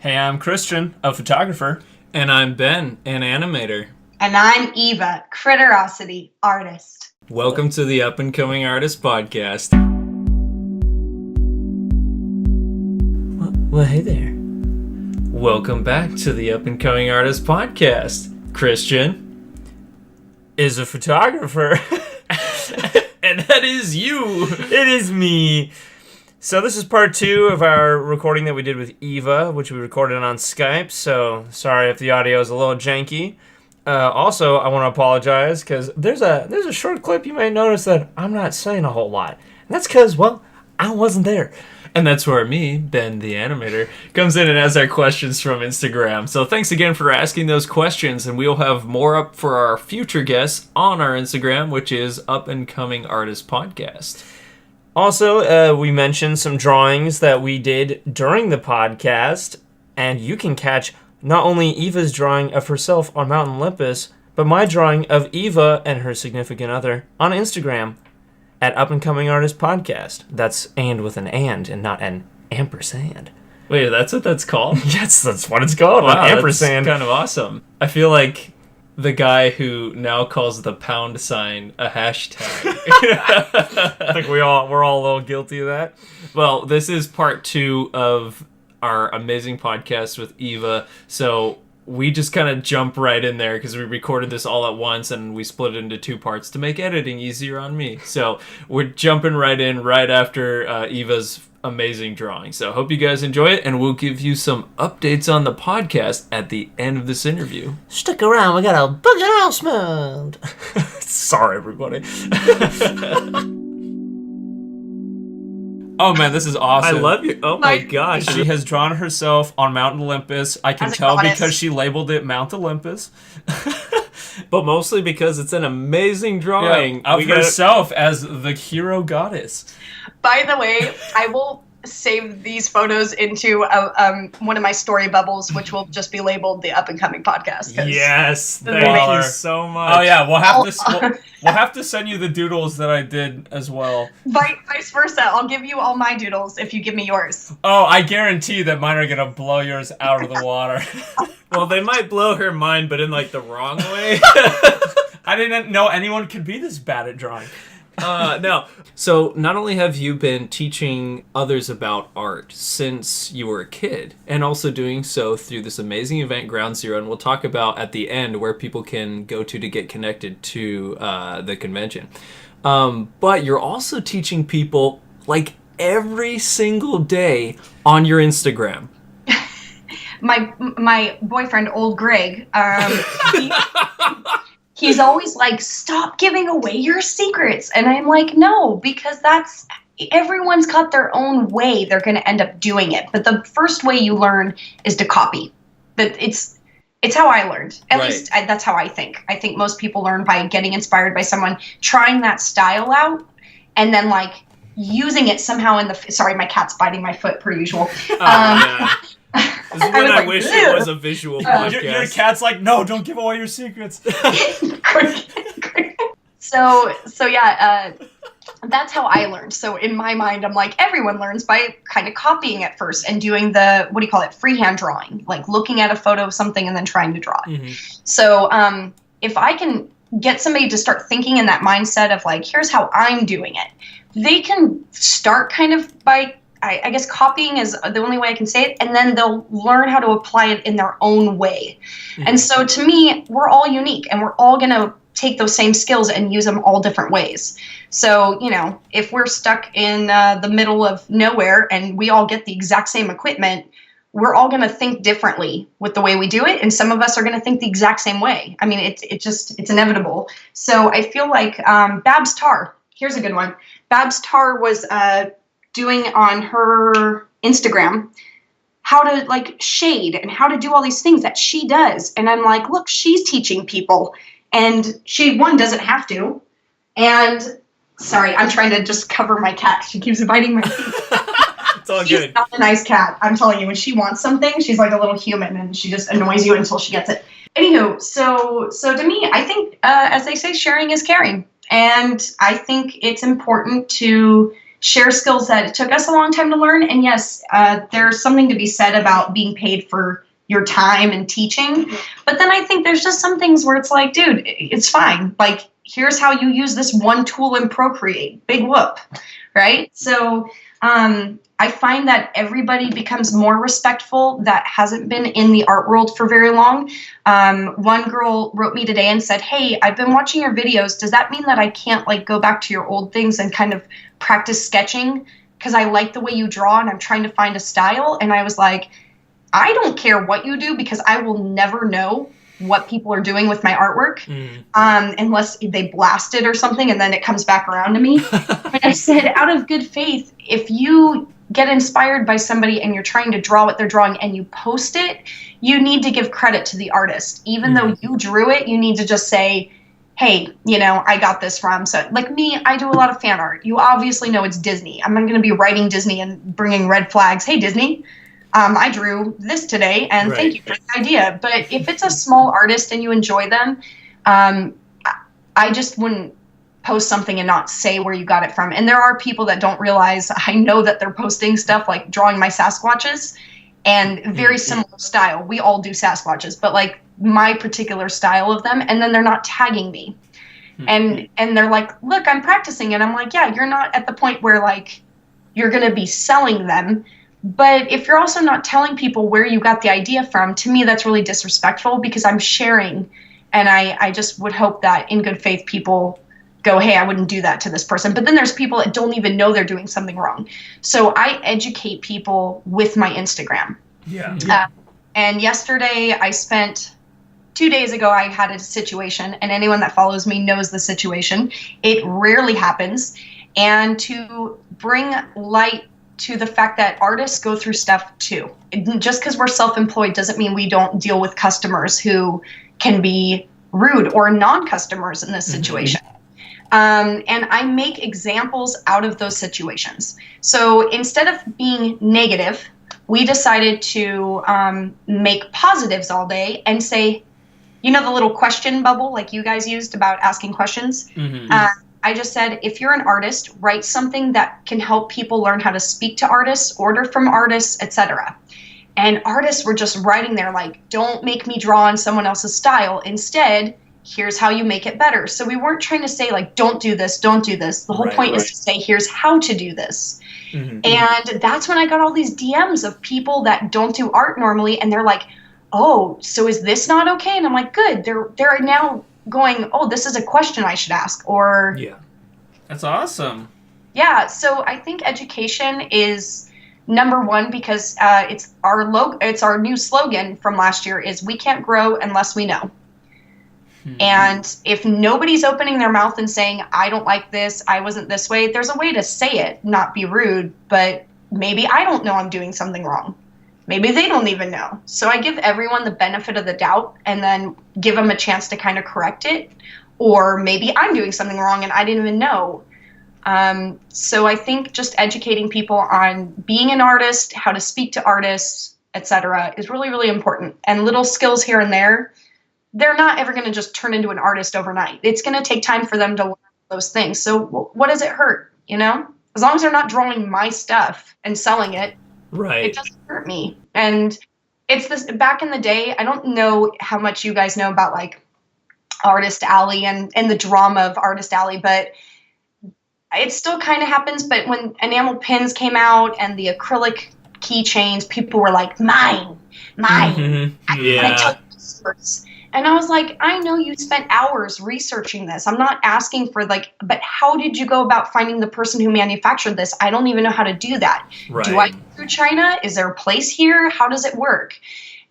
Hey, I'm Christian, a photographer. And I'm Ben, an animator. And I'm Eva, Critterosity artist. Welcome to the Up and Coming Artist Podcast. Well, hey there. Welcome back to the Up and Coming Artist Podcast. Christian Is a photographer. and that is you. It is me. So this is part 2 of our recording that we did with Eva, which we recorded on Skype. So sorry if the audio is a little janky. Also, I want to apologize because there's a short clip you might notice that I'm not saying a whole lot. And that's because, well, I wasn't there. And that's where me, Ben the animator, comes in and asks our questions from Instagram. So thanks again for asking those questions, and we'll have more up for our future guests on our Instagram, which is Up and Coming Artist Podcast. Also, we mentioned some drawings that we did during the podcast, and you can catch not only Eva's drawing of herself on Mount Olympus, but my drawing of Eva and her significant other on Instagram at Up and Coming Artist Podcast. That's and with an and not an ampersand. Wait, that's what that's called? Yes, that's what it's called. Wow, an ampersand. That's kind of awesome. I feel like the guy who now calls the pound sign a hashtag. I think we're all a little guilty of that. Well, this is part 2 of our amazing podcast with Eva, so we just kind of jump right in there because we recorded this all at once and we split it into 2 parts to make editing easier on me. So we're jumping right in right after Eva's amazing drawing. So hope you guys enjoy it, and we'll give you some updates on the podcast at the end of this interview. Stick around, we got a big announcement. Sorry, everybody. Oh man, this is awesome. I love you. Oh my gosh. She has drawn herself on Mount Olympus. I can tell goddess. because she labeled it Mount Olympus. But mostly because it's an amazing drawing. Of herself as the hero goddess. By the way, I will save these photos into one of my story bubbles, which will just be labeled the Up and Coming Podcast. Yes, Thank you so much. Oh yeah, we'll have to send you the doodles that I did as well. Vice versa, I'll give you all my doodles if you give me yours. Oh, I guarantee that mine are gonna blow yours out of the water. Well, they might blow her mind, but in like the wrong way. I didn't know anyone could be this bad at drawing. No. So not only have you been teaching others about art since you were a kid, and also doing so through this amazing event, Ground Zero, and we'll talk about at the end where people can go to get connected to the convention. But you're also teaching people like every single day on your Instagram. My boyfriend, old Greg, he's always like, stop giving away your secrets. And I'm like, no, because everyone's got their own way they're going to end up doing it. But the first way you learn is to copy. But it's how I learned. At least that's how I think. I think most people learn by getting inspired by someone, trying that style out, and then like using it somehow sorry, my cat's biting my foot per usual. Yeah. This is when I wish it was a visual podcast. Your cat's like, no, don't give away your secrets. So yeah, that's how I learned. So in my mind, I'm like, everyone learns by kind of copying at first and doing the, freehand drawing, like looking at a photo of something and then trying to draw it. Mm-hmm. So if I can get somebody to start thinking in that mindset of like, here's how I'm doing it, they can start kind of by, I guess copying is the only way I can say it, and then they'll learn how to apply it in their own way. Mm-hmm. And so to me, we're all unique, and we're all going to take those same skills and use them all different ways. So, if we're stuck in the middle of nowhere and we all get the exact same equipment, we're all going to think differently with the way we do it, and some of us are going to think the exact same way. I mean, it's inevitable. So I feel like Babs Tarr, here's a good one. Babs Tarr was doing on her Instagram how to like shade and how to do all these things that she does. And I'm like, look, she's teaching people, and she doesn't have to. And sorry, I'm trying to just cover my cat. She keeps biting my feet. It's all She's good. Not a nice cat. I'm telling you, when she wants something, she's like a little human, and she just annoys you until she gets it. Anywho, so to me, I think, as they say, sharing is caring. And I think it's important to share skills that it took us a long time to learn. And yes, there's something to be said about being paid for your time and teaching. But then I think there's just some things where it's like, dude, it's fine. Like, here's how you use this one tool in Procreate. Big whoop, right? So I find that everybody becomes more respectful that hasn't been in the art world for very long. One girl wrote me today and said, hey, I've been watching your videos. Does that mean that I can't like go back to your old things and kind of practice sketching? Because I like the way you draw and I'm trying to find a style. And I was like, I don't care what you do because I will never know what people are doing with my artwork unless they blast it or something and then it comes back around to me. But I said, out of good faith, if you get inspired by somebody and you're trying to draw what they're drawing and you post it, you need to give credit to the artist. Even though you drew it, you need to just say, hey, you know, I got this from. So like me, I do a lot of fan art. You obviously know it's Disney. I'm not going to be writing Disney and bringing red flags. Hey, Disney. I drew this today, and thank you for the idea. But if it's a small artist and you enjoy them, I just wouldn't post something and not say where you got it from. And there are people that don't realize, I know that they're posting stuff like drawing my Sasquatches and very similar style. We all do Sasquatches, but like my particular style of them, and then they're not tagging me. And they're like, look, I'm practicing. And I'm like, yeah, you're not at the point where like you're going to be selling them. But if you're also not telling people where you got the idea from, to me, that's really disrespectful because I'm sharing. And I just would hope that in good faith, people go, hey, I wouldn't do that to this person. But then there's people that don't even know they're doing something wrong. So I educate people with my Instagram. Yeah. And yesterday 2 days ago, I had a situation, and anyone that follows me knows the situation. It rarely happens. And to bring light to the fact that artists go through stuff too. Just because we're self-employed doesn't mean we don't deal with customers who can be rude or non-customers in this situation. And I make examples out of those situations. So instead of being negative, we decided to make positives all day and say, you know, the little question bubble like you guys used about asking questions? I just said, if you're an artist, write something that can help people learn how to speak to artists, order from artists, etc. And artists were just writing there like, don't make me draw in someone else's style. Instead, here's how you make it better. So we weren't trying to say like, don't do this, don't do this. The whole point is to say, here's how to do this. And that's when I got all these DMs of people that don't do art normally. And they're like, oh, so is this not okay? And I'm like, good. They're now going, oh, this is a question I should ask. Or That's awesome. Yeah, so I think education is number one because it's our new slogan from last year is we can't grow unless we know. And if nobody's opening their mouth and saying, I don't like this, I wasn't this way, there's a way to say it, not be rude, but maybe I don't know I'm doing something wrong. Maybe they don't even know. So I give everyone the benefit of the doubt and then give them a chance to kind of correct it. Or maybe I'm doing something wrong and I didn't even know. So I think just educating people on being an artist, how to speak to artists, etc., is really, really important. And little skills here and there, they're not ever going to just turn into an artist overnight. It's going to take time for them to learn those things. So what does it hurt, you know? As long as they're not drawing my stuff and selling it, it doesn't hurt me. And it's this, back in the day, I don't know how much you guys know about like Artist Alley and the drama of Artist Alley, but it still kind of happens. But when enamel pins came out and the acrylic keychains, people were like, mine. I tell you this. And I was like, I know you spent hours researching this. I'm not asking for like, but how did you go about finding the person who manufactured this? I don't even know how to do that. Do I go through China? Is there a place here? How does it work?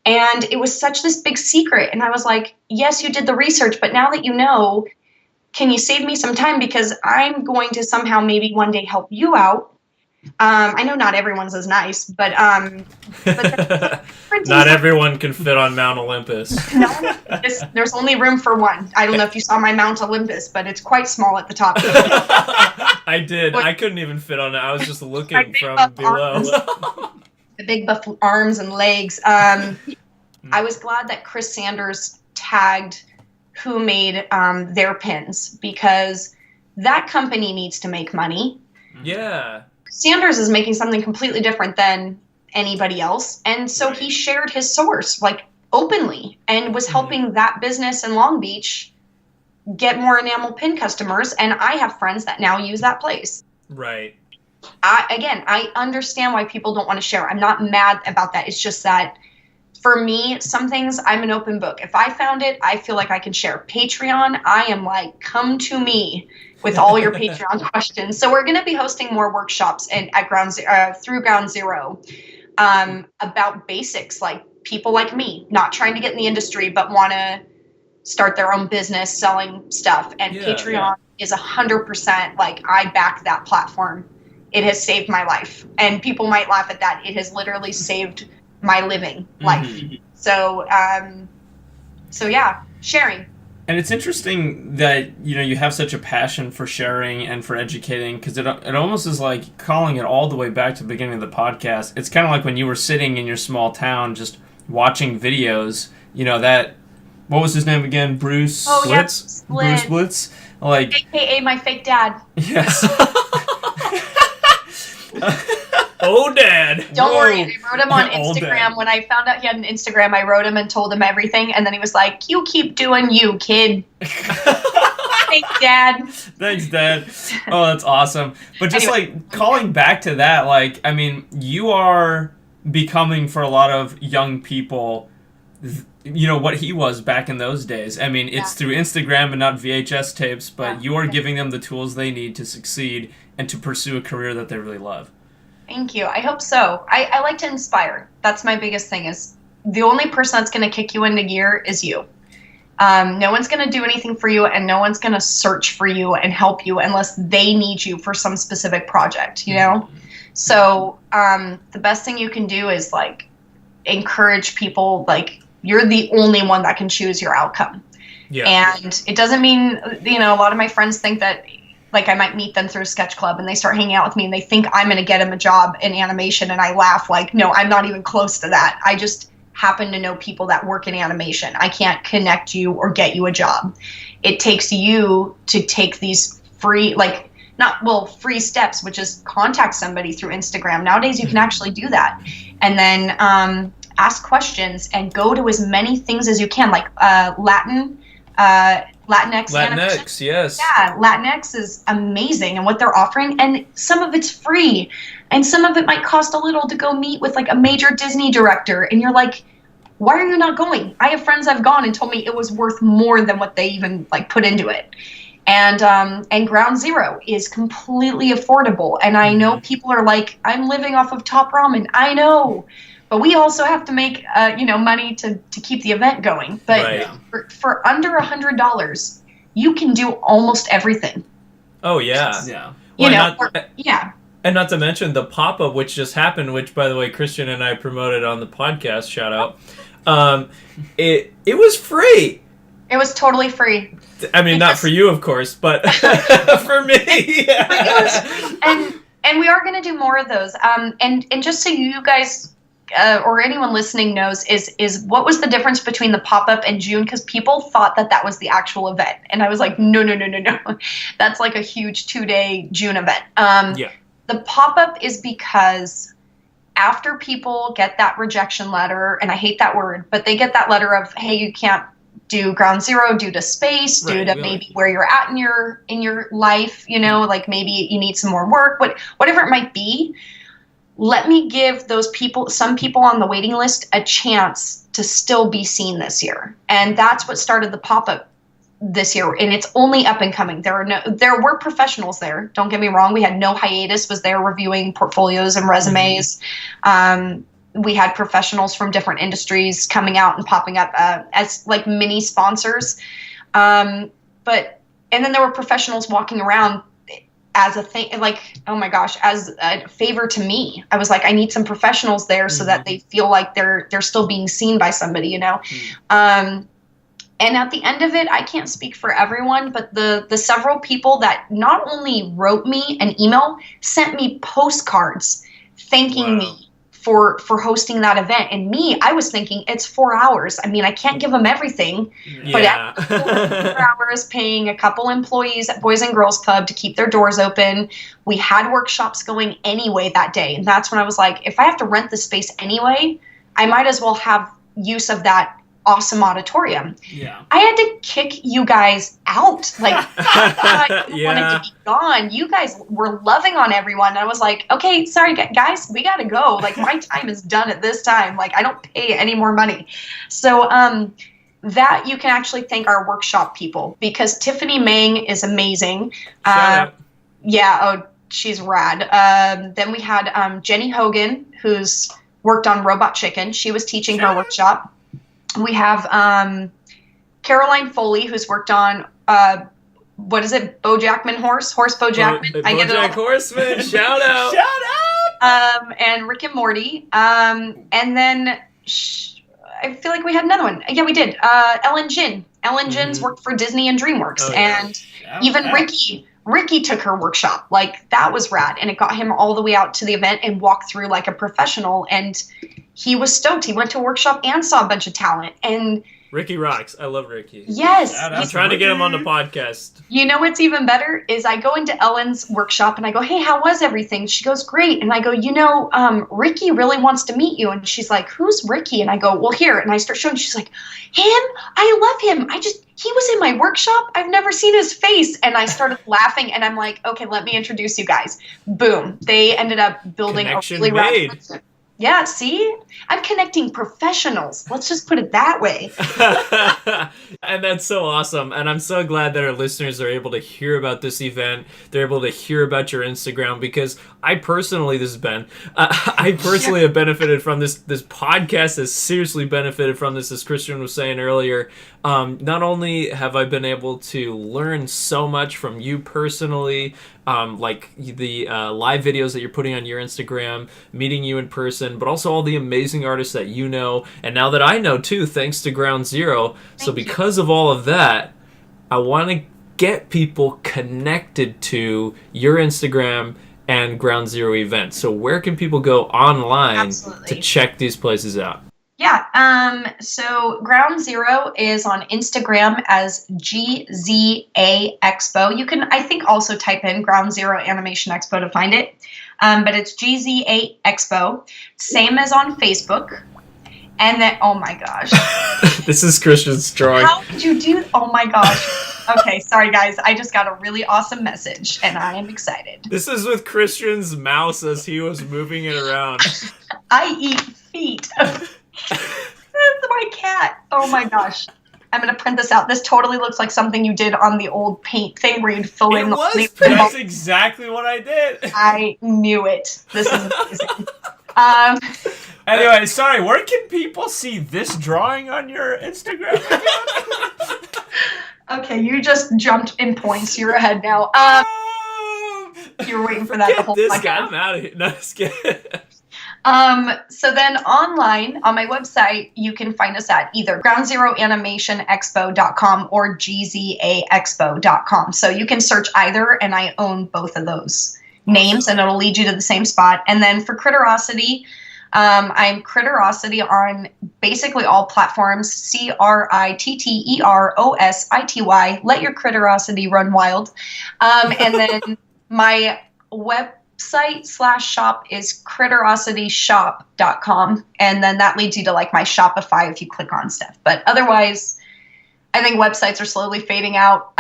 And it was such this big secret. And I was like, yes, you did the research, but now that you know, can you save me some time? Because I'm going to somehow maybe one day help you out. I know not everyone's as nice, but not everyone can fit on Mount Olympus. No, there's only room for one. I don't know if you saw my Mount Olympus, but it's quite small at the top. I did. I couldn't even fit on it. I was just looking from below. The big buff arms and legs. I was glad that Chris Sanders tagged who made their pins because that company needs to make money. Yeah. Sanders is making something completely different than anybody else. And so he shared his source like openly and was helping that business in Long Beach get more enamel pin customers. And I have friends that now use that place. Right. I understand why people don't want to share. I'm not mad about that. It's just that for me, some things I'm an open book. If I found it, I feel like I can share. Patreon, I am like, come to me with all your Patreon questions. So we're going to be hosting more workshops through Ground Zero about basics, like people like me, not trying to get in the industry, but want to start their own business selling stuff. And Patreon is 100% like, I back that platform. It has saved my life. And people might laugh at that. It has literally saved my living life. So yeah, sharing. And it's interesting that, you know, you have such a passion for sharing and for educating, because it almost is like calling it all the way back to the beginning of the podcast. It's kind of like when you were sitting in your small town just watching videos, you know, that, what was his name again? Bruce Blitz? Bruce Blitz? Like, AKA my fake dad. Yes. Oh, Dad. Don't worry, I wrote him on Instagram. When I found out he had an Instagram, I wrote him and told him everything, and then he was like, you keep doing you, kid. Thanks, Dad. Thanks, Dad. Oh, that's awesome. But just like calling back to that, like, I mean, you are becoming for a lot of young people, you know, what he was back in those days. I mean, it's through Instagram and not VHS tapes, but you are giving them the tools they need to succeed and to pursue a career that they really love. Thank you. I hope so. I like to inspire. That's my biggest thing, is the only person that's going to kick you into gear is you. No one's going to do anything for you, and no one's going to search for you and help you unless they need you for some specific project, you know? So the best thing you can do is like encourage people, like, you're the only one that can choose your outcome. Yeah. And it doesn't mean, you know, a lot of my friends think that, like, I might meet them through a sketch club and they start hanging out with me and they think I'm going to get them a job in animation, and I laugh like, no, I'm not even close to that. I just happen to know people that work in animation. I can't connect you or get you a job. It takes you to take these free steps, which is contact somebody through Instagram. Nowadays you can actually do that. And then ask questions and go to as many things as you can, like Latinx, yes. Yeah, Latinx is amazing, and what they're offering, and some of it's free, and some of it might cost a little to go meet with like a major Disney director, and you're like, why are you not going? I have friends I've gone and told me it was worth more than what they even like put into it. And Ground Zero is completely affordable, and I know people are like, I'm living off of Top Ramen. I know. But we also have to make, money to keep the event going. But for under $100, you can do almost everything. Oh, yeah. Yeah. And not to mention the pop-up, which just happened, which, by the way, Christian and I promoted on the podcast, shout out. It was free. It was totally free. I mean, not for you, of course, but for me. And we are going to do more of those. And just so you guys... or anyone listening knows, is what was the difference between the pop-up and June? Because people thought that was the actual event. And I was like, no. That's like a huge 2-day June event. The pop-up is because after people get that rejection letter, and I hate that word, but they get that letter of, hey, you can't do Ground Zero due to space, due to maybe where you're at in your life, you know, like maybe you need some more work, whatever it might be. Let me give some people on the waiting list a chance to still be seen this year. And that's what started the pop-up this year. And it's only up and coming. There were professionals there. Don't get me wrong. We had No Hiatus was there reviewing portfolios and resumes. We had professionals from different industries coming out and popping up as like mini sponsors. And then there were professionals walking around as a thing, like, oh my gosh, as a favor to me. I was like, I need some professionals there so that they feel like they're still being seen by somebody, you know? And at the end of it, I can't speak for everyone, but the several people that not only wrote me an email, sent me postcards thanking me for hosting that event. And me, I was thinking it's 4 hours. I mean, I can't give them everything, but Yeah. 4 hours paying a couple employees at Boys and Girls Club to keep their doors open. We had workshops going anyway that day. And that's when I was like, if I have to rent the space anyway, I might as well have use of that awesome auditorium. Yeah. I had to kick you guys out. Like, I wanted Yeah. to be gone. You guys were loving on everyone. And I was like, okay, sorry, guys, we got to go. Like, my time is done at this time. Like, I don't pay any more money. So, that you can actually thank our workshop people, because Tiffany Mang is amazing. Shout out. Yeah, oh, she's rad. Then we had Jenny Hogan, who's worked on Robot Chicken. She was teaching her workshop. We have Caroline Foley, who's worked on, what is it, Bojackman Horse Bojackman? I get it all. Bojack Horseman, shout out. And Rick and Morty. And then I feel like we had another one. Yeah, we did. Ellen Jin. Ellen Jin's worked for Disney and DreamWorks. Oh, yeah. And even Ricky took her workshop. Like, that was rad. And it got him all the way out to the event and walked through like a professional. And he was stoked. He went to a workshop and saw a bunch of talent. And Ricky rocks. I love Ricky. yes. I'm trying to get him on the podcast. You know what's even better is I go into Ellen's workshop and I go, hey, how was everything? She goes, great. And I go, Ricky really wants to meet you. And she's like, who's Ricky? And I go, well, here. And I start showing. She's like, him? I love him. He was in my workshop. I've never seen his face. And I started laughing and I'm like, okay, let me introduce you guys. Boom. They ended up building Connection a really rad made. friendship. Yeah, see? I'm connecting professionals. Let's just put it that way. And that's so awesome. And I'm so glad that our listeners are able to hear about this event. They're able to hear about your Instagram, because I personally, this is Ben, I personally have benefited from this. This podcast has seriously benefited from this, as Christian was saying earlier. Not only have I been able to learn so much from you personally, like the live videos that you're putting on your Instagram, meeting you in person, but also all the amazing artists that you know, and now that I know too, thanks to Ground Zero. So because of all of that, I want to get people connected to your Instagram and Ground Zero events. So where can people go online to check these places out? Yeah, so Ground Zero is on Instagram as GZA Expo. You can, I think, also type in Ground Zero Animation Expo to find it. But it's GZA Expo. Same as on Facebook. And then, oh my gosh. This is Christian's drawing. How did you do? Oh my gosh. Okay, sorry guys. I just got a really awesome message and I am excited. This is with Christian's mouse as he was moving it around. I eat feet. That's my cat. Oh my gosh. I'm going to print this out. This totally looks like something you did on the old paint thing where you'd fill in the That's exactly what I did. I knew it. This is amazing. Anyway, sorry, where can people see this drawing on your Instagram account? Okay, you just jumped in points. You're ahead now. You were waiting for that the whole This podcast. guy, I'm out of here. No, just kidding. So then online on my website, you can find us at either groundzeroanimationexpo.com or gzaexpo.com. So you can search either, and I own both of those names, and it'll lead you to the same spot. And then for Critterosity, I'm Critterosity on basically all platforms, CRITTEROSITY. Let your Critterosity run wild. And then my website/shop is critterosityshop.com. And then that leads you to like my Shopify if you click on stuff. But otherwise, I think websites are slowly fading out.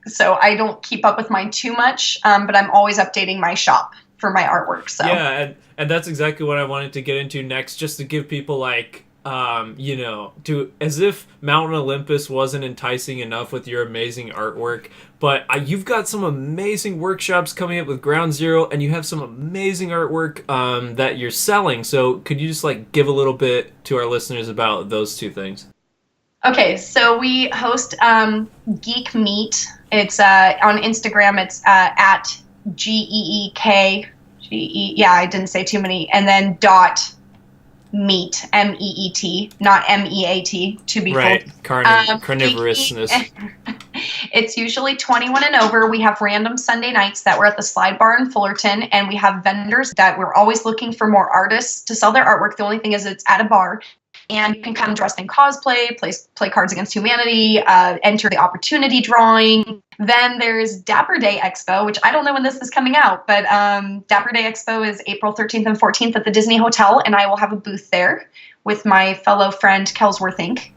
So I don't keep up with mine too much, but I'm always updating my shop for my artwork. So yeah, and that's exactly what I wanted to get into next, just to give people like, as if Mountain Olympus wasn't enticing enough with your amazing artwork, but you've got some amazing workshops coming up with Ground Zero, and you have some amazing artwork that you're selling. So could you just like give a little bit to our listeners about those two things? Okay, so we host Geek Meet. It's on Instagram. It's at GEEK. Yeah, I didn't say too many. And then dot meet, MEET, not MEAT, to be right. full. Carnivorousness. It's usually 21 and over. We have random Sunday nights that we're at the Slide Bar in Fullerton, and we have vendors that we're always looking for more artists to sell their artwork. The only thing is it's at a bar. And you can come dressed in cosplay, play Cards Against Humanity, enter the opportunity drawing. Then there's Dapper Day Expo, which I don't know when this is coming out, but Dapper Day Expo is April 13th and 14th at the Disney Hotel, and I will have a booth there with my fellow friend Kelsworth Inc.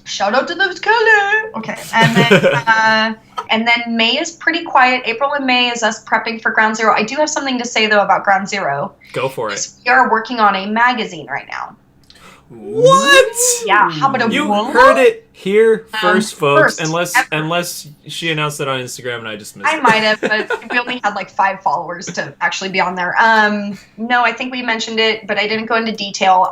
Shout out to those colors. Okay, and then May is pretty quiet. April and May is us prepping for Ground Zero. I do have something to say though about Ground Zero. Go for it. We are working on a magazine right now. What? Yeah, how about you heard it here first, folks. Unless she announced it on Instagram and I just missed it. I might have, but we only had like 5 followers to actually be on there. No, I think we mentioned it, but I didn't go into detail.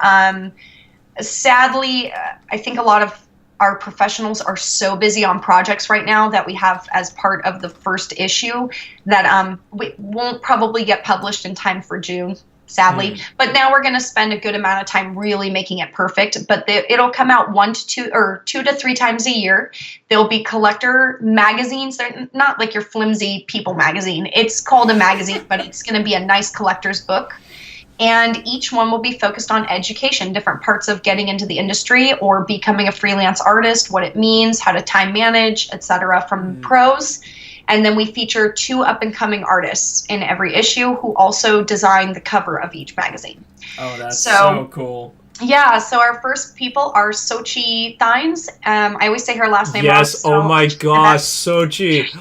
Sadly, I think a lot of our professionals are so busy on projects right now that we have as part of the first issue that we won't probably get published in time for June, sadly. But now we're going to spend a good amount of time really making it perfect. But it'll come out 2 to 3 times a year. There'll be collector magazines. They're not like your flimsy People magazine. It's called a magazine, but it's going to be a nice collector's book. And each one will be focused on education, different parts of getting into the industry or becoming a freelance artist, what it means, how to time manage, etc. from pros. And then we feature 2 up-and-coming artists in every issue who also design the cover of each magazine. Oh, that's so cool. Yeah, so our first people are Sochi Thines. I always say her last name wrong. Yes, oh my gosh, Sochi.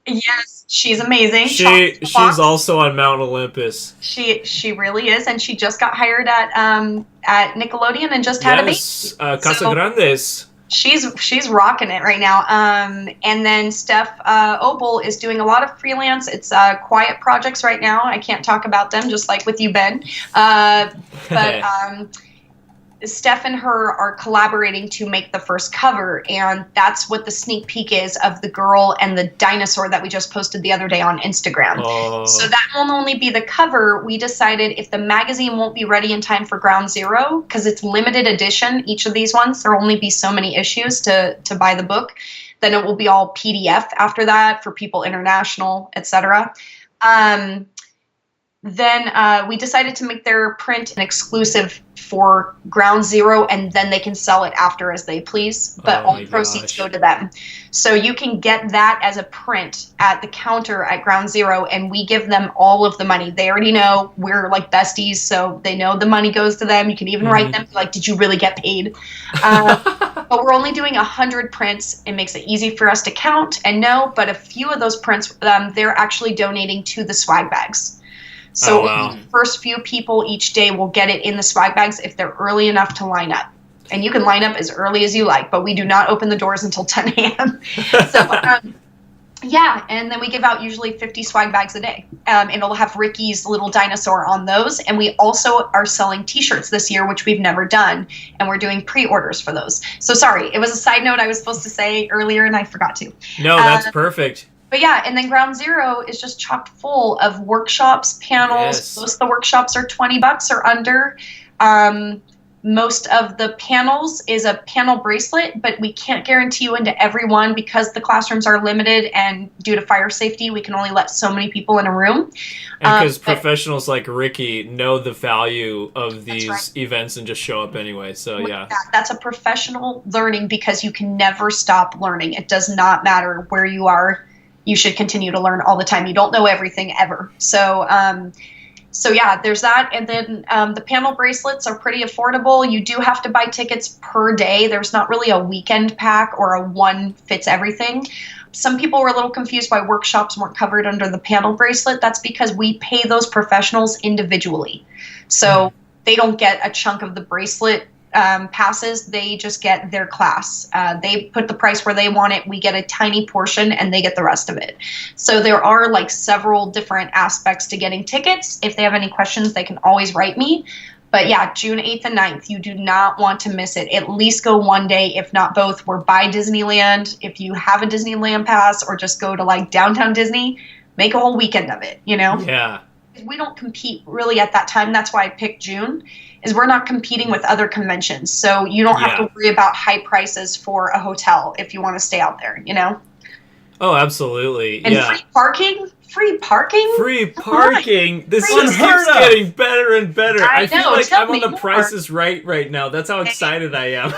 Yes, she's amazing. She's also on Mount Olympus. She really is, and she just got hired at Nickelodeon and just had a baby. Casa Grandes. She's rocking it right now. And then Steph Opal is doing a lot of freelance. It's quiet projects right now. I can't talk about them, just like with you, Ben. But Steph and her are collaborating to make the first cover, and that's what the sneak peek is of the girl and the dinosaur that we just posted the other day on Instagram. Oh. So that won't only be the cover. We decided if the magazine won't be ready in time for Ground Zero, because it's limited edition, each of these ones, there'll only be so many issues to buy the book, then it will be all PDF after that for people international, etc. Then we decided to make their print an exclusive for Ground Zero, and then they can sell it after as they please. But all proceeds go to them. So you can get that as a print at the counter at Ground Zero, and we give them all of the money. They already know we're like besties, so they know the money goes to them. You can even write them like, "Did you really get paid?" But we're only doing 100 prints. It makes it easy for us to count and know. But a few of those prints, they're actually donating to the swag bags. So the first few people each day will get it in the swag bags if they're early enough to line up. And you can line up as early as you like, but we do not open the doors until 10 a.m. So, yeah, and then we give out usually 50 swag bags a day. And it'll have Ricky's little dinosaur on those. And we also are selling T-shirts this year, which we've never done. And we're doing pre-orders for those. So sorry, it was a side note I was supposed to say earlier and I forgot to. No, that's perfect. But yeah, and then Ground Zero is just chock full of workshops, panels. Yes. Most of the workshops are $20 or under. Most of the panels is a panel bracelet, but we can't guarantee you into every one because the classrooms are limited, and due to fire safety, we can only let so many people in a room. And because professionals like Ricky know the value of these events and just show up anyway. So yeah. That's a professional learning because you can never stop learning. It does not matter where you are. You should continue to learn all the time. You don't know everything ever. So yeah, there's that. And then the panel bracelets are pretty affordable. You do have to buy tickets per day. There's not really a weekend pack or a one fits everything. Some people were a little confused why workshops weren't covered under the panel bracelet. That's because we pay those professionals individually. So they don't get a chunk of the bracelet passes. They just get their class. They put the price where they want it. We get a tiny portion and they get the rest of it. So there are like several different aspects to getting tickets. If they have any questions, they can always write me. But yeah, June 8th and 9th, you do not want to miss it. At least go one day, if not both. We're by Disneyland. If you have a Disneyland pass or just go to like downtown Disney, make a whole weekend of it, you know? Yeah. We don't compete really at that time. That's why I picked June. is we're not competing with other conventions. So you don't have to worry about high prices for a hotel if you want to stay out there, you know? Oh, absolutely. And free parking? Free parking? Free parking. This Free just keeps getting better and better. I feel like tell I'm on me the more. Price is Right now. That's how excited I am.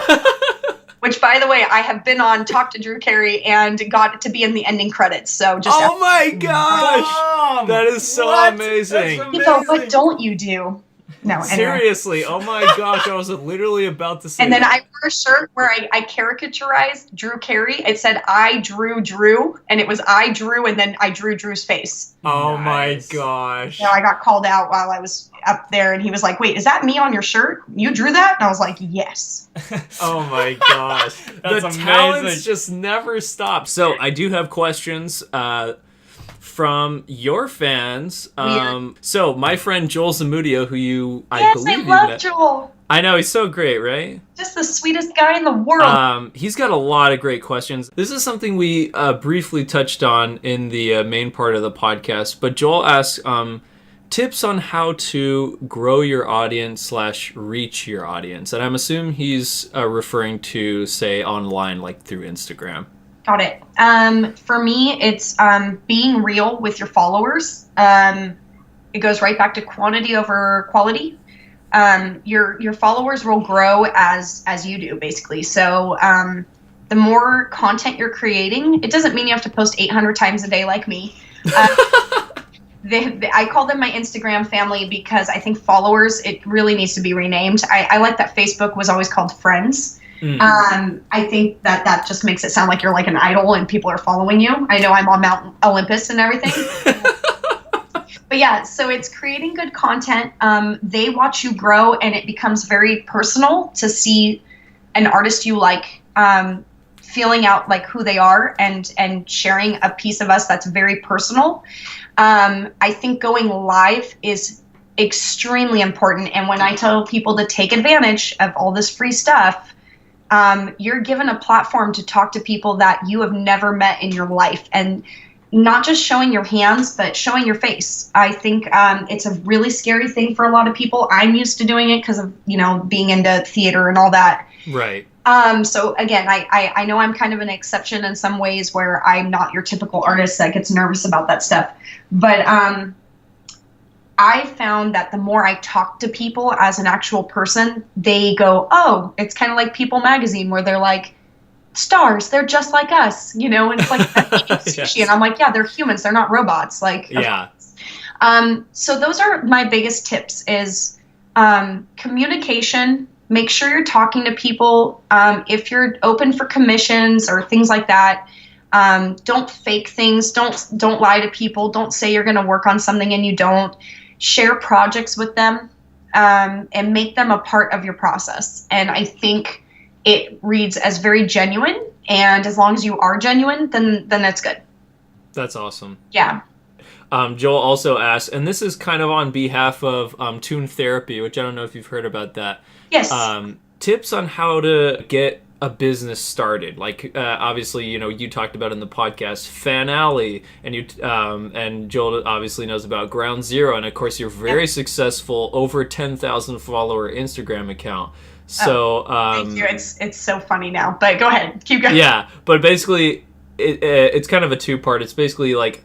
Which, by the way, I have been on Talk to Drew Carey and got to be in the ending credits. So just oh my gosh, that is so amazing. You know, what don't you do? No, anyway. Seriously, oh my gosh, I was literally about to say And then that. I wore a shirt where I caricaturized Drew Carey. It said, I drew Drew, and it was I drew, and then I drew Drew's face. Oh Nice. my gosh. So I got called out while I was up there, and he was like, wait, is that me on your shirt? You drew that? And I was like, yes. Oh my gosh. That's the amazing. talents just never stop. So I do have questions from your fans. So my friend Joel Zamudio, who I Yes, believe I you love met. Joel. I know, he's so great, right? Just the sweetest guy in the world. He's got a lot of great questions. This is something we briefly touched on in the main part of the podcast, but Joel asks tips on how to grow your audience / reach your audience. And I'm assuming he's referring to, say, online, like through Instagram. Got it. For me, it's being real with your followers. It goes right back to quantity over quality. Your followers will grow as you do, basically. So the more content you're creating, it doesn't mean you have to post 800 times a day like me. I call them my Instagram family because I think followers, it really needs to be renamed. I like that Facebook was always called friends. I think that just makes it sound like you're like an idol and people are following you. I know I'm on Mount Olympus and everything. But yeah, so it's creating good content. They watch you grow and it becomes very personal to see an artist you like feeling out like who they are and sharing a piece of us that's very personal. I think going live is extremely important. And when I tell people to take advantage of all this free stuff, you're given a platform to talk to people that you have never met in your life, and not just showing your hands, but showing your face. I think it's a really scary thing for a lot of people. I'm used to doing it because of, being into theater and all that. Right. So again, I know I'm kind of an exception in some ways where I'm not your typical artist that gets nervous about that stuff. But I found that the more I talk to people as an actual person, they go, oh, it's kind of like People magazine where they're like, stars, they're just like us, and it's like sushi. Yes. And I'm like, yeah, they're humans, they're not robots. Like, yeah. So those are my biggest tips is communication. Make sure you're talking to people. If you're open for commissions or things like that, don't fake things. Don't lie to people. Don't say you're going to work on something and you don't. Share projects with them and make them a part of your process. And I think it reads as very genuine. And as long as you are genuine, then that's good. That's awesome. Yeah. Joel also asked, and this is kind of on behalf of Tune Therapy, which I don't know if you've heard about that. Yes. Tips on how to get a business started. Like, obviously, you talked about in the podcast Fan Alley, and Joel obviously knows about Ground Zero, and of course, you're very successful, over 10,000 follower Instagram account. So, thank you. It's so funny now, but go ahead, keep going. Yeah, but basically, it's kind of a two-part. It's basically like,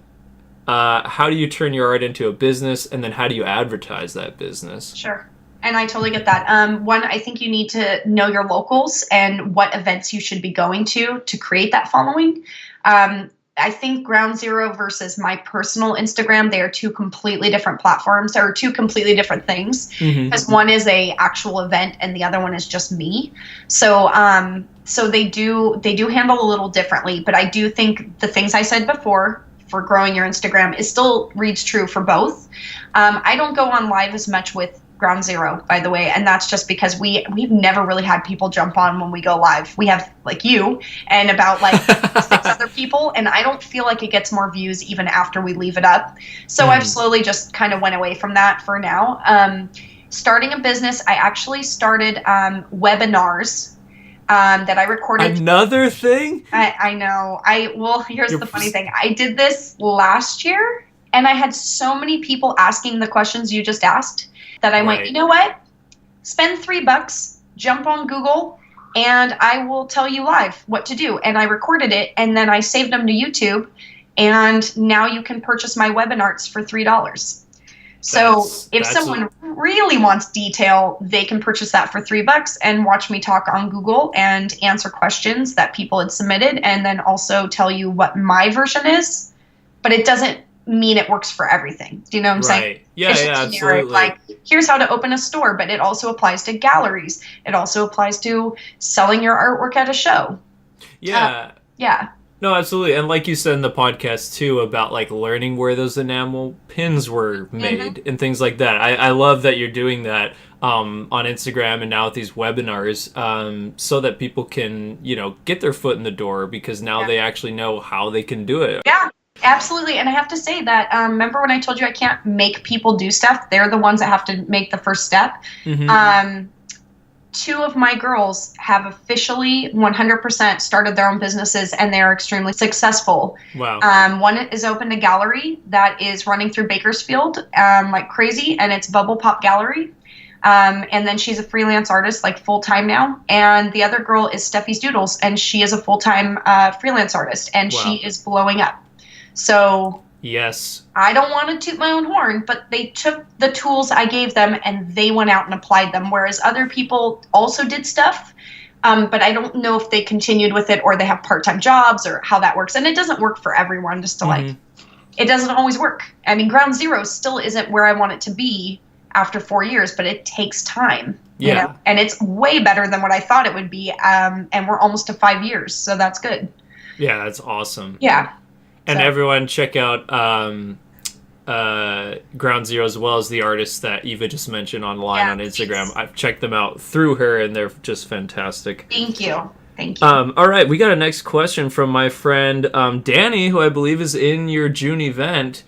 how do you turn your art into a business, and then how do you advertise that business? Sure. And I totally get that. One, I think you need to know your locals and what events you should be going to create that following. I think Ground Zero versus my personal Instagram, they are two completely different platforms, or two completely different things. Because one is a actual event and the other one is just me. So they do handle a little differently. But I do think the things I said before for growing your Instagram, it still reads true for both. I don't go on live as much with Ground Zero, by the way, and that's just because we've never really had people jump on when we go live. We have like you and about like 6 other people, and I don't feel like it gets more views even after we leave it up. So I've slowly just kind of went away from that for now. Starting a business, I actually started webinars that I recorded. Another thing? I know. Here's the funny thing. I did this last year, and I had so many people asking the questions you just asked that I went, you know what? spend $3, jump on Google, and I will tell you live what to do. And I recorded it, and then I saved them to YouTube, and now you can purchase my webinars for $3. So if someone really wants detail, they can purchase that for $3 and watch me talk on Google and answer questions that people had submitted, and then also tell you what my version is. But it doesn't mean it works for everything. Do you know what I'm saying? Yeah, it's yeah, generic, absolutely. like, here's how to open a store, but it also applies to galleries. It also applies to selling your artwork at a show. Yeah. Yeah. No, absolutely. And like you said in the podcast too, about like learning where those enamel pins were made and things like that. I love that you're doing that on Instagram and now with these webinars, so that people can, get their foot in the door, because now they actually know how they can do it. Yeah, absolutely. And I have to say that, remember when I told you I can't make people do stuff? They're the ones that have to make the first step. Mm-hmm. 2 of my girls have officially 100% started their own businesses, and they are extremely successful. Wow. One is opened a gallery that is running through Bakersfield like crazy, and it's Bubble Pop Gallery. And then she's a freelance artist, like full-time now. And the other girl is Steffi's Doodles, and she is a full-time freelance artist, and she is blowing up. So yes, I don't want to toot my own horn, but they took the tools I gave them and they went out and applied them, whereas other people also did stuff, but I don't know if they continued with it or they have part-time jobs or how that works. And it doesn't work for everyone, just to it doesn't always work. I mean, Ground Zero still isn't where I want it to be after 4 years, but it takes time. You know? And it's way better than what I thought it would be, and we're almost to 5 years, so that's good. Yeah, that's awesome. Yeah. And everyone check out Ground Zero, as well as the artists that Eva just mentioned online on Instagram. Please. I've checked them out through her, and they're just fantastic. Thank you. Thank you. All right, we got a next question from my friend Danny, who I believe is in your June event.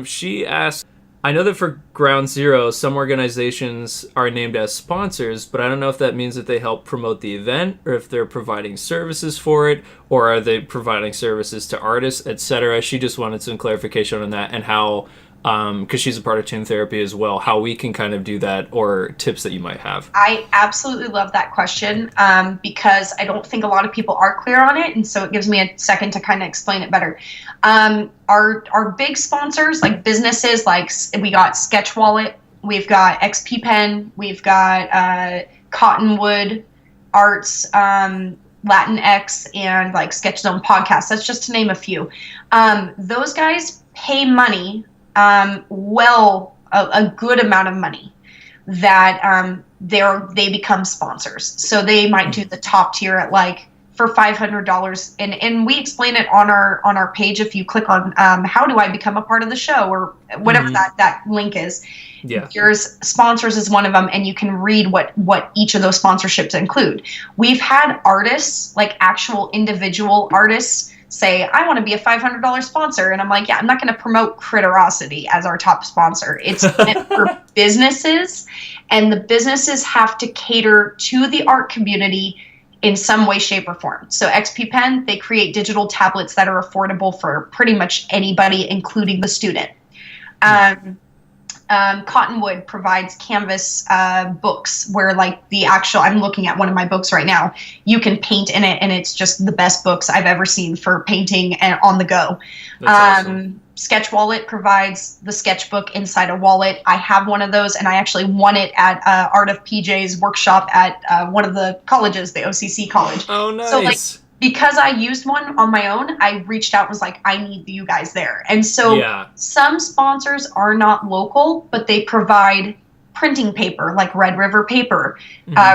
She asked, I know that for Ground Zero, some organizations are named as sponsors, but I don't know if that means that they help promote the event, or if they're providing services for it, or are they providing services to artists, etc. She just wanted some clarification on that, and how, because she's a part of Tune Therapy as well, how we can kind of do that, or tips that you might have. I absolutely love that question, because I don't think a lot of people are clear on it, and so it gives me a second to kind of explain it better. Our big sponsors, like businesses, like we got Sketch Wallet, we've got XP Pen, we've got Cottonwood Arts, Latinx, and like Sketch Zone Podcast. That's just to name a few. Those guys pay money, a good amount of money, that they become sponsors. So they might do the top tier at like for $500, and we explain it on our page. If you click on how do I become a part of the show, or whatever that link is, there's sponsors is one of them, and you can read what each of those sponsorships include. We've had artists, like actual individual artists, say, I want to be a $500 sponsor. And I'm like, yeah, I'm not going to promote Critterosity as our top sponsor. It's meant for businesses, and the businesses have to cater to the art community in some way, shape, or form. So XP Pen, they create digital tablets that are affordable for pretty much anybody, including the student. Cottonwood provides canvas books where, like, the actual, I'm looking at one of my books right now, you can paint in it, and it's just the best books I've ever seen for painting and on the go. That's awesome. Sketch Wallet provides the sketchbook inside a wallet. I have one of those, and I actually won it at Art of PJ's workshop at one of the colleges, the OCC college. Oh, nice. So, like, because I used one on my own, I reached out and was like, I need you guys there. And so some sponsors are not local, but they provide printing paper, like Red River paper.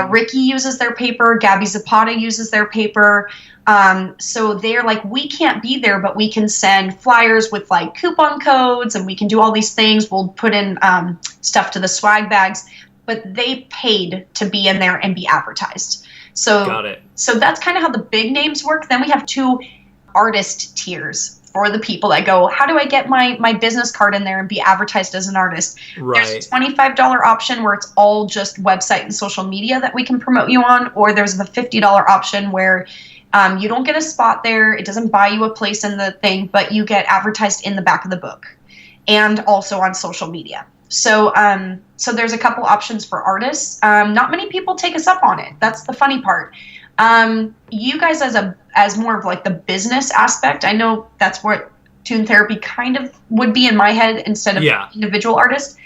Ricky uses their paper. Gabby Zapata uses their paper. So they're like, we can't be there, but we can send flyers with like coupon codes, and we can do all these things. We'll put in stuff to the swag bags, but they paid to be in there and be advertised. So, got it. So that's kind of how the big names work. Then we have 2 artist tiers for the people that go, how do I get my business card in there and be advertised as an artist? Right. There's a $25 option where it's all just website and social media that we can promote you on, or there's the $50 option where you don't get a spot there. It doesn't buy you a place in the thing, but you get advertised in the back of the book and also on social media. So there's a couple options for artists. Not many people take us up on it. That's the funny part. You guys as more of like the business aspect, I know that's what Tune Therapy kind of would be in my head instead of individual artists.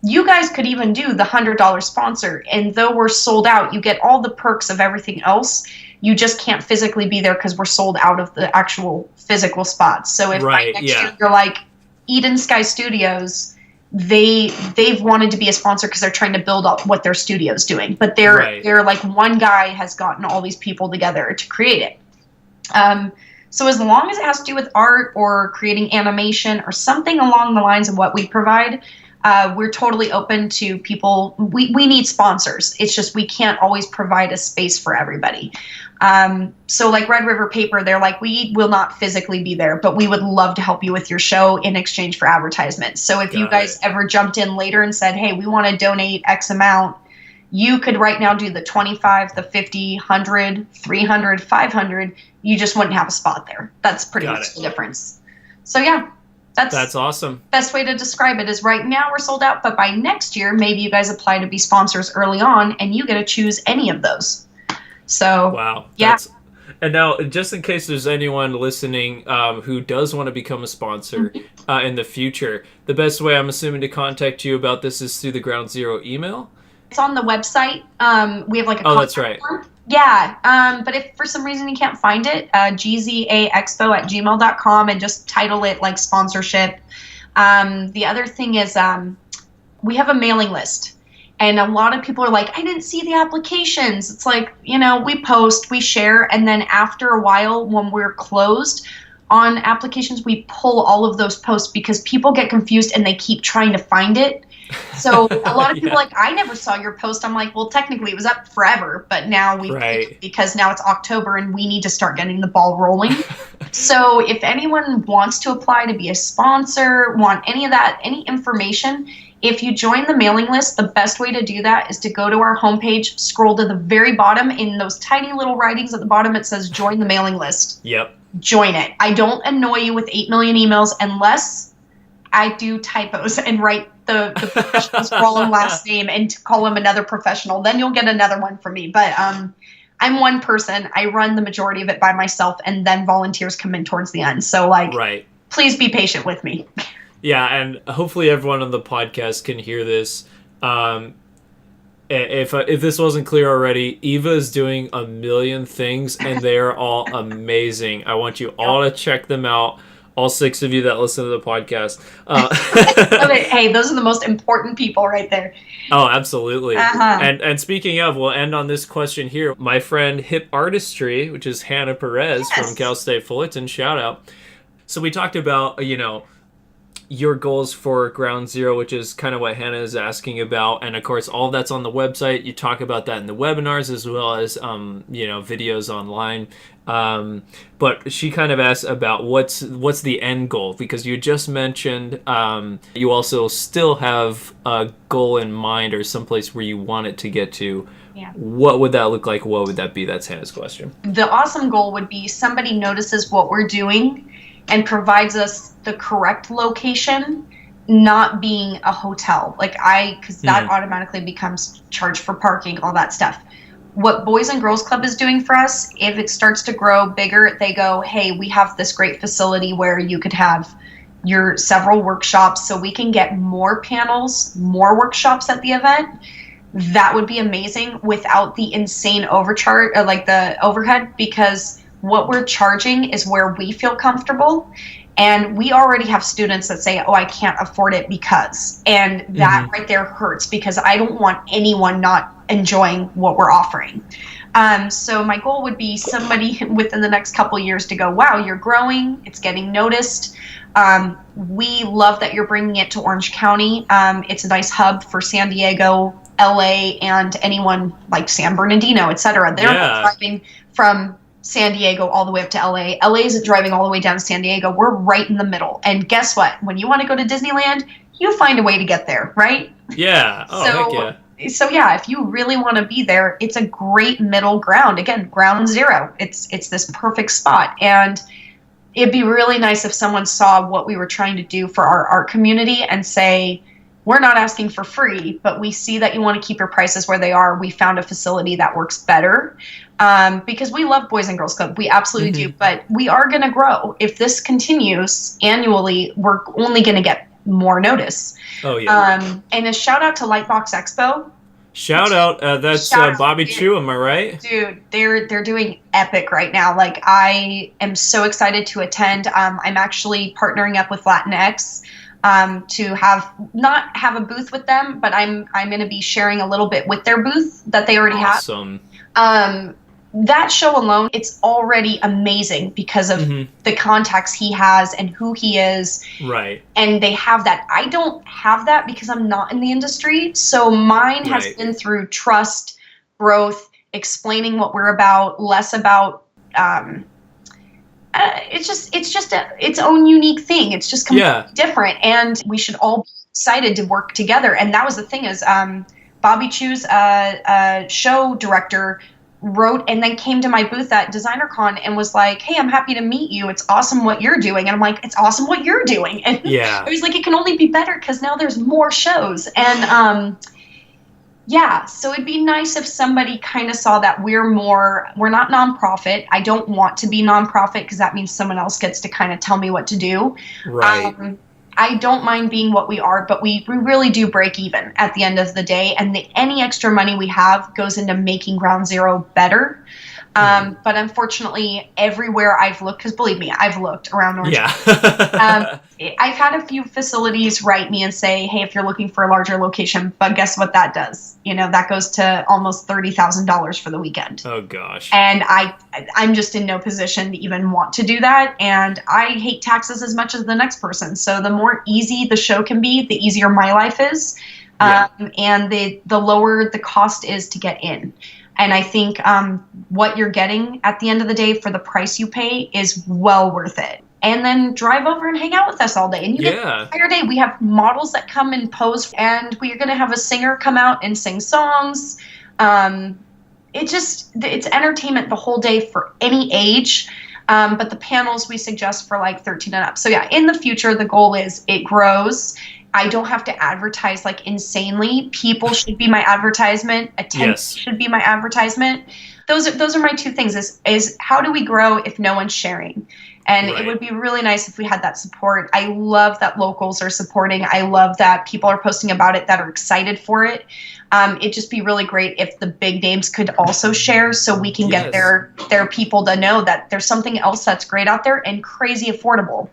You guys could even do the $100 sponsor, and though we're sold out, you get all the perks of everything else. You just can't physically be there because we're sold out of the actual physical spots. So if by next year you're like Eden Sky Studios, they've wanted to be a sponsor because they're trying to build up what their studio's doing, but they're like one guy has gotten all these people together to create it. So as long as it has to do with art or creating animation or something along the lines of what we provide, we're totally open to people. We need sponsors. It's just we can't always provide a space for everybody. So like Red River Paper, they're like, we will not physically be there, but we would love to help you with your show in exchange for advertisement. So if you guys ever jumped in later and said, hey, we want to donate X amount, you could right now do the 25, the 50, 100, 300, 500. You just wouldn't have a spot there. That's pretty much the difference. So yeah, that's awesome. Best way to describe it is right now we're sold out, but by next year, maybe you guys apply to be sponsors early on and you get to choose any of those. So wow. Yeah. And now, just in case there's anyone listening who does want to become a sponsor in the future, the best way I'm assuming to contact you about this is through the Ground Zero email? It's on the website. We have like a that's right. form. Yeah, but if for some reason you can't find it, gzaexpo@gmail.com and just title it like sponsorship. The other thing is we have a mailing list. And a lot of people are like, I didn't see the applications. It's like, we post, we share, and then after a while when we're closed on applications, we pull all of those posts because people get confused and they keep trying to find it. So a lot of people are like, I never saw your post. I'm like, well, technically it was up forever, but now because now it's October and we need to start getting the ball rolling. So if anyone wants to apply to be a sponsor, want any of that, any information, if you join the mailing list, the best way to do that is to go to our homepage, scroll to the very bottom. In those tiny little writings at the bottom, it says join the mailing list. Yep. Join it. I don't annoy you with 8 million emails unless I do typos and write the professional's wrong last name and call him another professional. Then you'll get another one from me. But I'm one person. I run the majority of it by myself, and then volunteers come in towards the end. So please be patient with me. Yeah, and hopefully everyone on the podcast can hear this. If this wasn't clear already, Eva is doing a million things, and they are all amazing. I want you all to check them out. All 6 of you that listen to the podcast. Hey, those are the most important people right there. Oh, absolutely. And speaking of, we'll end on this question here. My friend Hip Artistry, which is Hannah Perez from Cal State Fullerton, shout out. So we talked about, your goals for Ground Zero, which is kind of what Hannah is asking about. And of course, all that's on the website. You talk about that in the webinars as well as, videos online. But she kind of asked about what's the end goal, because you just mentioned you also still have a goal in mind or someplace where you want it to get to. Yeah. What would that look like? What would that be? That's Hannah's question. The awesome goal would be somebody notices what we're doing and provides us the correct location, not being a hotel. Because that automatically becomes charged for parking, all that stuff. What Boys and Girls Club is doing for us, if it starts to grow bigger, they go, hey, we have this great facility where you could have your several workshops so we can get more panels, more workshops at the event. That would be amazing without the insane overcharge, the overhead, because what we're charging is where we feel comfortable. And we already have students that say, oh, I can't afford it because. And that right there hurts, because I don't want anyone not enjoying what we're offering. So my goal would be somebody within the next couple years to go, wow, you're growing. It's getting noticed. We love that you're bringing it to Orange County. It's a nice hub for San Diego, LA, and anyone like San Bernardino, et cetera. They're not driving from San Diego all the way up to LA. LA isn't driving all the way down to San Diego. We're right in the middle. And guess what? When you want to go to Disneyland, you find a way to get there, right? Yeah. Oh, heck yeah. So yeah, if you really want to be there, it's a great middle ground. Again, ground zero. It's this perfect spot. And it'd be really nice if someone saw what we were trying to do for our art community and say, we're not asking for free, but we see that you want to keep your prices where they are. We found a facility that works better because we love Boys and Girls Club. We absolutely do, but we are going to grow. If this continues annually, we're only going to get more notice. Oh, yeah. And a shout out to Lightbox Expo. Shout out, that's Bobby Chu, am I right? Dude, they're doing epic right now. Like, I am so excited to attend. I'm actually partnering up with Latinx to not have a booth with them, but I'm going to be sharing a little bit with their booth that they already have. Awesome. That show alone, it's already amazing because of the contacts he has and who he is. Right. And they have that. I don't have that because I'm not in the industry. So mine has been through trust, growth, explaining what we're about, less about it's just its own unique thing. It's just completely different, and we should all be excited to work together. And that was the thing is, Bobby Chu's show director wrote and then came to my booth at DesignerCon and was like, "Hey, I'm happy to meet you. It's awesome what you're doing." And I'm like, "It's awesome what you're doing." And it was like, it can only be better because now there's more shows. And so it'd be nice if somebody kind of saw that we're not nonprofit. I don't want to be nonprofit because that means someone else gets to kind of tell me what to do. Right. I don't mind being what we are, but we really do break even at the end of the day. And any extra money we have goes into making Ground Zero better. But unfortunately, everywhere I've looked, because believe me, I've looked around Orange. Yeah. I've had a few facilities write me and say, "Hey, if you're looking for a larger location," but guess what that does? That goes to almost $30,000 for the weekend. Oh gosh. And I'm just in no position to even want to do that. And I hate taxes as much as the next person. So the more easy the show can be, the easier my life is. And the lower the cost is to get in. And I think what you're getting at the end of the day for the price you pay is well worth it. And then drive over and hang out with us all day. And you get the entire day. We have models that come and pose, and we're going to have a singer come out and sing songs. It's entertainment the whole day for any age. But the panels we suggest for like 13 and up. So yeah, in the future, the goal is it grows. I don't have to advertise like insanely. People should be my advertisement. Attendance should be my advertisement. Those are my two things is how do we grow if no one's sharing? And it would be really nice if we had that support. I love that locals are supporting. I love that people are posting about it that are excited for it. It'd just be really great if the big names could also share so we can get their people to know that there's something else that's great out there and crazy affordable.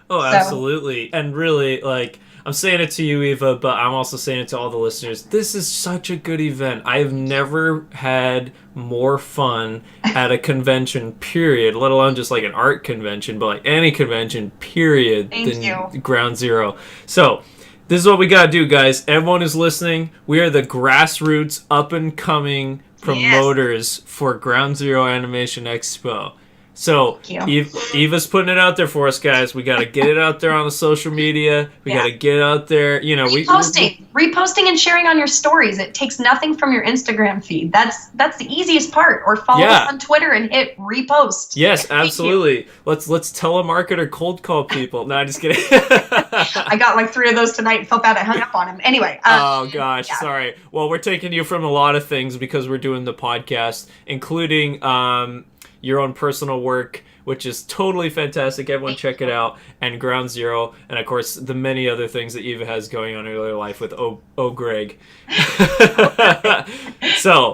Oh, absolutely. And really, like, I'm saying it to you, Eva, but I'm also saying it to all the listeners. This is such a good event. I have never had more fun at a convention, period, let alone just like an art convention, but like any convention, period, than Ground Zero. So, this is what we gotta do, guys. Everyone who's listening, we are the grassroots, up-and-coming promoters for Ground Zero Animation Expo. So, Eva's putting it out there for us, guys. We got to get it out there on the social media. We got to get it out there. Reposting and sharing on your stories. It takes nothing from your Instagram feed. That's the easiest part. Or follow us on Twitter and hit repost. Yes, absolutely. Let's telemarket or cold call people. No, I'm just kidding. I got like 3 of those tonight and felt bad I hung up on him. Anyway. Oh, gosh. Sorry. Well, we're taking you from a lot of things because we're doing the podcast, including your own personal work, which is totally fantastic. Everyone check it out. And Ground Zero. And, of course, the many other things that Eva has going on in her life with Greg. So,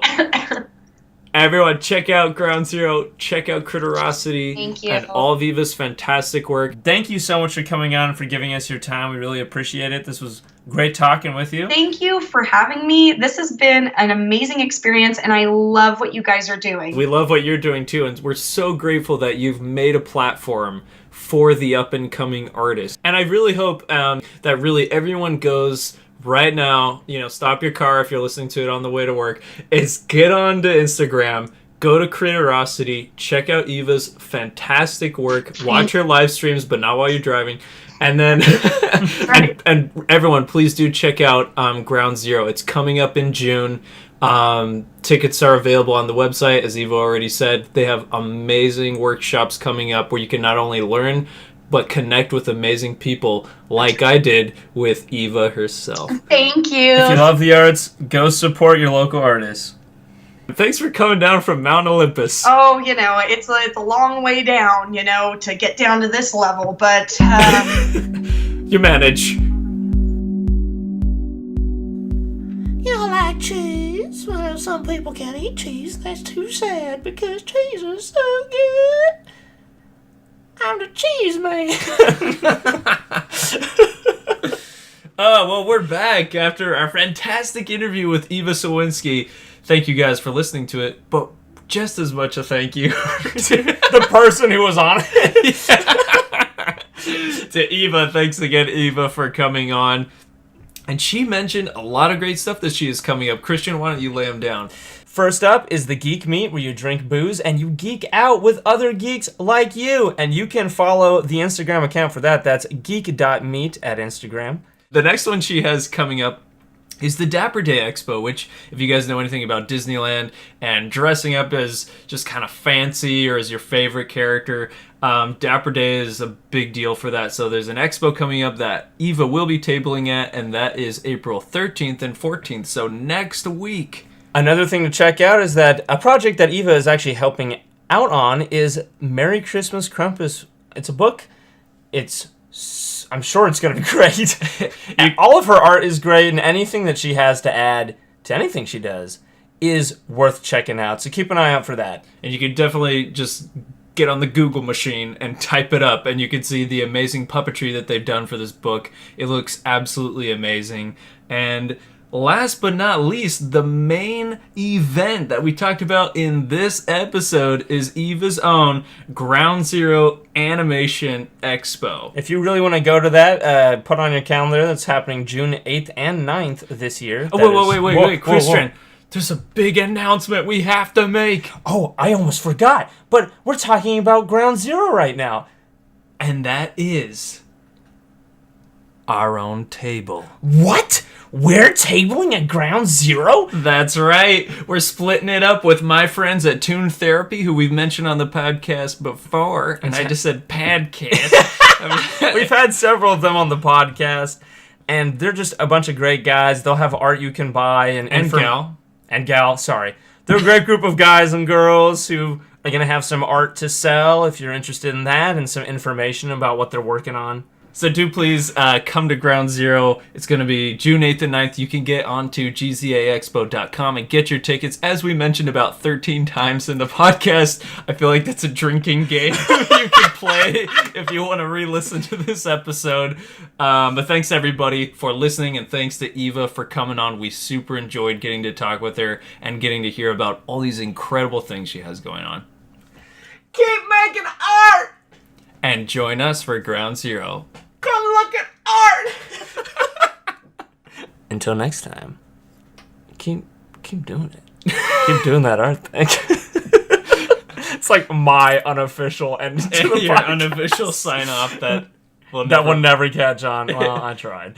everyone, check out Ground Zero. Check out Critterosity. Thank you. And all of Eva's fantastic work. Thank you so much for coming on and for giving us your time. We really appreciate it. This was great talking with you. Thank you for having me. This has been an amazing experience, and I love what you guys are doing. We love what you're doing, too, and we're so grateful that you've made a platform for the up-and-coming artists. And I really hope that really everyone goes right now, stop your car if you're listening to it on the way to work, is get on to Instagram, go to Critterosity, check out Eva's fantastic work, watch her live streams, but not while you're driving. And then, and everyone, please do check out Ground Zero. It's coming up in June. Tickets are available on the website, as Eva already said. They have amazing workshops coming up where you can not only learn but connect with amazing people like I did with Eva herself. Thank you. If you love the arts, go support your local artists. Thanks for coming down from Mount Olympus. Oh, it's a long way down, to get down to this level, but You manage. You don't like cheese? Well, some people can't eat cheese. That's too sad because cheese is so good. I'm the cheese man. Well, we're back after our fantastic interview with Eva Sowinski. Thank you guys for listening to it, but just as much a thank you to The person who was on it. to Eva. Thanks again, Eva, for coming on. And she mentioned a lot of great stuff that she is coming up. Christian, why don't you lay them down? First up is the Geek Meet, where you drink booze and you geek out with other geeks like you. And you can follow the Instagram account for that. That's geek.meet at Instagram. The next one she has coming up is the Dapper Day Expo, which, if you guys know anything about Disneyland and dressing up as just kind of fancy or as your favorite character, Dapper Day is a big deal for that. So there's an expo coming up that Eva will be tabling at, and that is April 13th and 14th, so next week. Another thing to check out is that a project that Eva is actually helping out on is Merry Christmas Krampus. It's a book. I'm sure it's going to be great. And all of her art is great, and anything that she has to add to anything she does is worth checking out. So keep an eye out for that. And you can definitely just get on the Google machine and type it up, and you can see the amazing puppetry that they've done for this book. It looks absolutely amazing. And last but not least, the main event that we talked about in this episode is Eva's own Ground Zero Animation Expo. If you really want to go to that, put on your calendar. That's happening June 8th and 9th this year. Wait, Christian. There's a big announcement we have to make. Oh, I almost forgot. But we're talking about Ground Zero right now. And that is our own table. What? We're tabling at Ground Zero? That's right. We're splitting it up with my friends at Toon Therapy, who we've mentioned on the podcast before. And I just said podcast. We've had several of them on the podcast, and they're just a bunch of great guys. They'll have art you can buy and gal. And gal, sorry. They're a great group of guys and girls who are going to have some art to sell if you're interested in that, and some information about what they're working on. So do please come to Ground Zero. It's going to be June 8th and 9th. You can get onto gzaexpo.com and get your tickets. As we mentioned about 13 times in the podcast, I feel like that's a drinking game you can play if you want to re-listen to this episode. But thanks, everybody, for listening, and thanks to Eva for coming on. We super enjoyed getting to talk with her and getting to hear about all these incredible things she has going on. Keep making art! And join us for Ground Zero. Come look at art! Until next time, keep doing it. Keep doing that art thing. It's like my unofficial end to the Your podcast. unofficial sign-off that That would never catch on. Well, I tried.